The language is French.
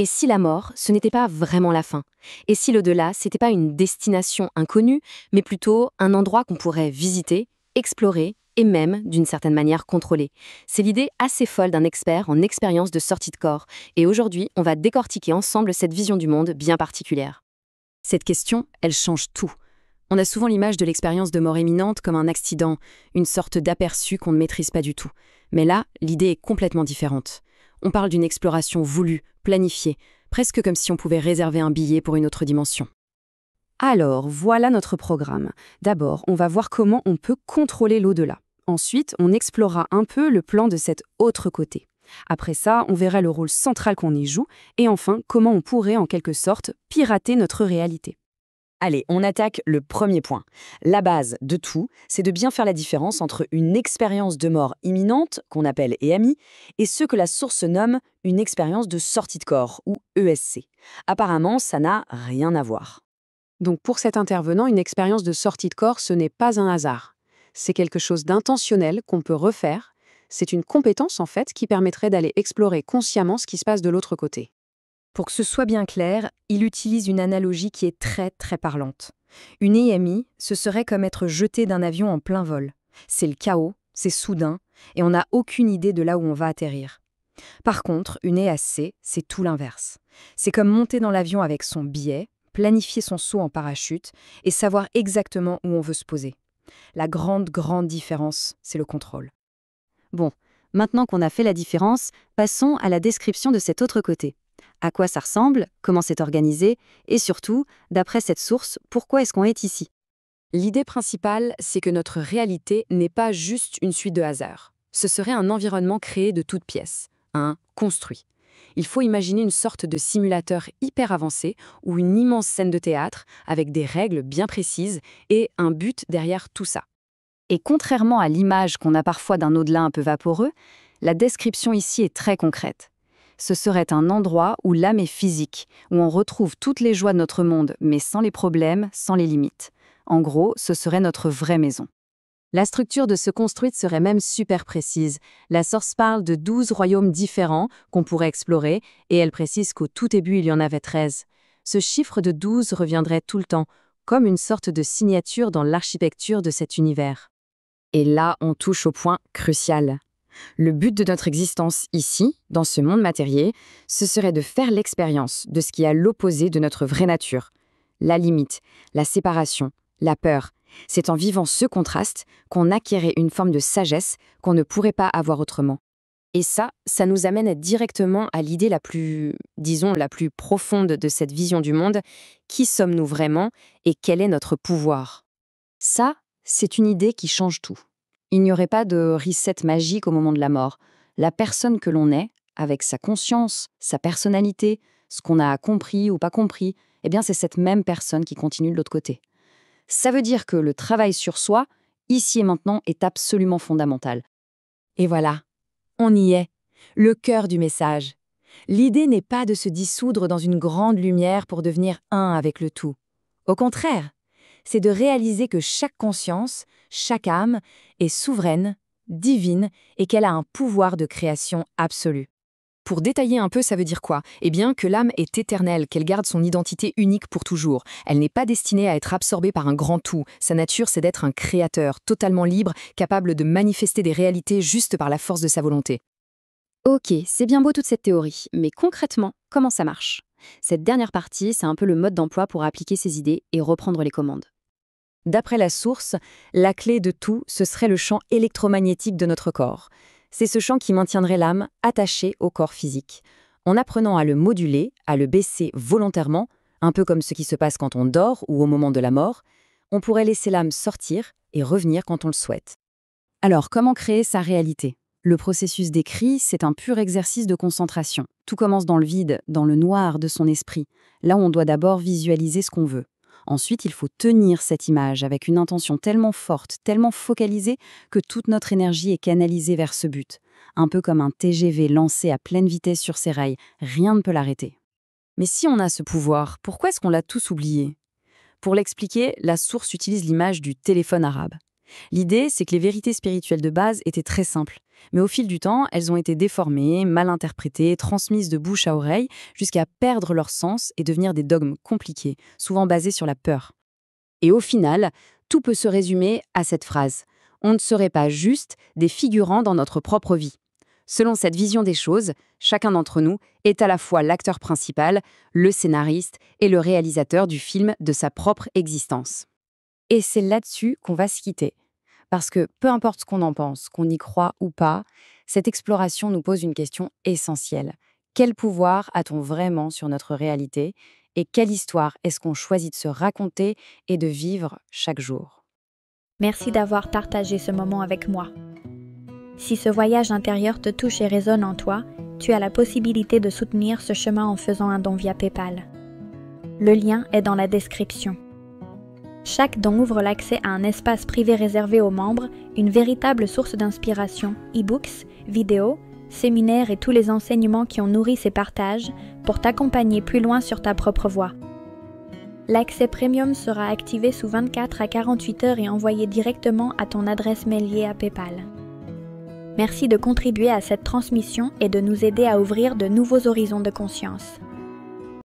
Et si la mort, ce n'était pas vraiment la fin? Et si l'au-delà, c'était pas une destination inconnue, mais plutôt un endroit qu'on pourrait visiter, explorer et même, d'une certaine manière, contrôler? C'est l'idée assez folle d'un expert en expérience de sortie de corps. Et aujourd'hui, on va décortiquer ensemble cette vision du monde bien particulière. Cette question, elle change tout. On a souvent l'image de l'expérience de mort imminente comme un accident, une sorte d'aperçu qu'on ne maîtrise pas du tout. Mais là, l'idée est complètement différente. On parle d'une exploration voulue, planifiée, presque comme si on pouvait réserver un billet pour une autre dimension. Alors, voilà notre programme. D'abord, on va voir comment on peut contrôler l'au-delà. Ensuite, on explorera un peu le plan de cet autre côté. Après ça, on verra le rôle central qu'on y joue, et enfin, comment on pourrait en quelque sorte pirater notre réalité. Allez, on attaque le premier point. La base de tout, c'est de bien faire la différence entre une expérience de mort imminente, qu'on appelle EMI, et ce que la source nomme une expérience de sortie de corps, ou ESC. Apparemment, ça n'a rien à voir. Donc pour cet intervenant, une expérience de sortie de corps, ce n'est pas un hasard. C'est quelque chose d'intentionnel qu'on peut refaire. C'est une compétence en fait qui permettrait d'aller explorer consciemment ce qui se passe de l'autre côté. Pour que ce soit bien clair, il utilise une analogie qui est très très parlante. Une EMI, ce serait comme être jeté d'un avion en plein vol. C'est le chaos, c'est soudain, et on n'a aucune idée de là où on va atterrir. Par contre, une EAC, c'est tout l'inverse. C'est comme monter dans l'avion avec son billet, planifier son saut en parachute et savoir exactement où on veut se poser. La grande différence, c'est le contrôle. Bon, maintenant qu'on a fait la différence, passons à la description de cet autre côté. À quoi ça ressemble, comment c'est organisé, et surtout, d'après cette source, pourquoi est-ce qu'on est ici? L'idée principale, c'est que notre réalité n'est pas juste une suite de hasards. Ce serait un environnement créé de toutes pièces, construit. Il faut imaginer une sorte de simulateur hyper avancé ou une immense scène de théâtre avec des règles bien précises et un but derrière tout ça. Et contrairement à l'image qu'on a parfois d'un au-delà un peu vaporeux, la description ici est très concrète. Ce serait un endroit où l'âme est physique, où on retrouve toutes les joies de notre monde, mais sans les problèmes, sans les limites. En gros, ce serait notre vraie maison. La structure de ce construite serait même super précise. La source parle de 12 royaumes différents qu'on pourrait explorer, et elle précise qu'au tout début, il y en avait 13. Ce chiffre de 12 reviendrait tout le temps, comme une sorte de signature dans l'architecture de cet univers. Et là, on touche au point crucial. Le but de notre existence ici, dans ce monde matériel, ce serait de faire l'expérience de ce qui est à l'opposé de notre vraie nature. La limite, la séparation, la peur. C'est en vivant ce contraste qu'on acquérait une forme de sagesse qu'on ne pourrait pas avoir autrement. Et ça nous amène directement à l'idée la plus profonde de cette vision du monde. Qui sommes-nous vraiment et quel est notre pouvoir? Ça, c'est une idée qui change tout. Il n'y aurait pas de reset magique au moment de la mort. La personne que l'on est, avec sa conscience, sa personnalité, ce qu'on a compris ou pas compris, eh bien c'est cette même personne qui continue de l'autre côté. Ça veut dire que le travail sur soi, ici et maintenant, est absolument fondamental. Et voilà, on y est, le cœur du message. L'idée n'est pas de se dissoudre dans une grande lumière pour devenir un avec le tout. Au contraire, c'est de réaliser que chaque conscience, chaque âme est souveraine, divine et qu'elle a un pouvoir de création absolu. Pour détailler un peu, ça veut dire quoi? Eh bien, que l'âme est éternelle, qu'elle garde son identité unique pour toujours. Elle n'est pas destinée à être absorbée par un grand tout. Sa nature, c'est d'être un créateur, totalement libre, capable de manifester des réalités juste par la force de sa volonté. Ok, c'est bien beau toute cette théorie, mais concrètement, comment ça marche? Cette dernière partie, c'est un peu le mode d'emploi pour appliquer ces idées et reprendre les commandes. D'après la source, la clé de tout, ce serait le champ électromagnétique de notre corps. C'est ce champ qui maintiendrait l'âme attachée au corps physique. En apprenant à le moduler, à le baisser volontairement, un peu comme ce qui se passe quand on dort ou au moment de la mort, on pourrait laisser l'âme sortir et revenir quand on le souhaite. Alors, comment créer sa réalité? Le processus décrit, c'est un pur exercice de concentration. Tout commence dans le vide, dans le noir de son esprit, là où on doit d'abord visualiser ce qu'on veut. Ensuite, il faut tenir cette image avec une intention tellement forte, tellement focalisée, que toute notre énergie est canalisée vers ce but. Un peu comme un TGV lancé à pleine vitesse sur ses rails, rien ne peut l'arrêter. Mais si on a ce pouvoir, pourquoi est-ce qu'on l'a tous oublié? Pour l'expliquer, la source utilise l'image du téléphone arabe. L'idée, c'est que les vérités spirituelles de base étaient très simples. Mais au fil du temps, elles ont été déformées, mal interprétées, transmises de bouche à oreille, jusqu'à perdre leur sens et devenir des dogmes compliqués, souvent basés sur la peur. Et au final, tout peut se résumer à cette phrase. On ne serait pas juste des figurants dans notre propre vie. Selon cette vision des choses, chacun d'entre nous est à la fois l'acteur principal, le scénariste et le réalisateur du film de sa propre existence. Et c'est là-dessus qu'on va se quitter. Parce que peu importe ce qu'on en pense, qu'on y croit ou pas, cette exploration nous pose une question essentielle. Quel pouvoir a-t-on vraiment sur notre réalité? Et quelle histoire est-ce qu'on choisit de se raconter et de vivre chaque jour? Merci d'avoir partagé ce moment avec moi. Si ce voyage intérieur te touche et résonne en toi, tu as la possibilité de soutenir ce chemin en faisant un don via PayPal. Le lien est dans la description. Chaque don ouvre l'accès à un espace privé réservé aux membres, une véritable source d'inspiration, e-books, vidéos, séminaires et tous les enseignements qui ont nourri ces partages pour t'accompagner plus loin sur ta propre voie. L'accès premium sera activé sous 24 à 48 heures et envoyé directement à ton adresse mail liée à PayPal. Merci de contribuer à cette transmission et de nous aider à ouvrir de nouveaux horizons de conscience.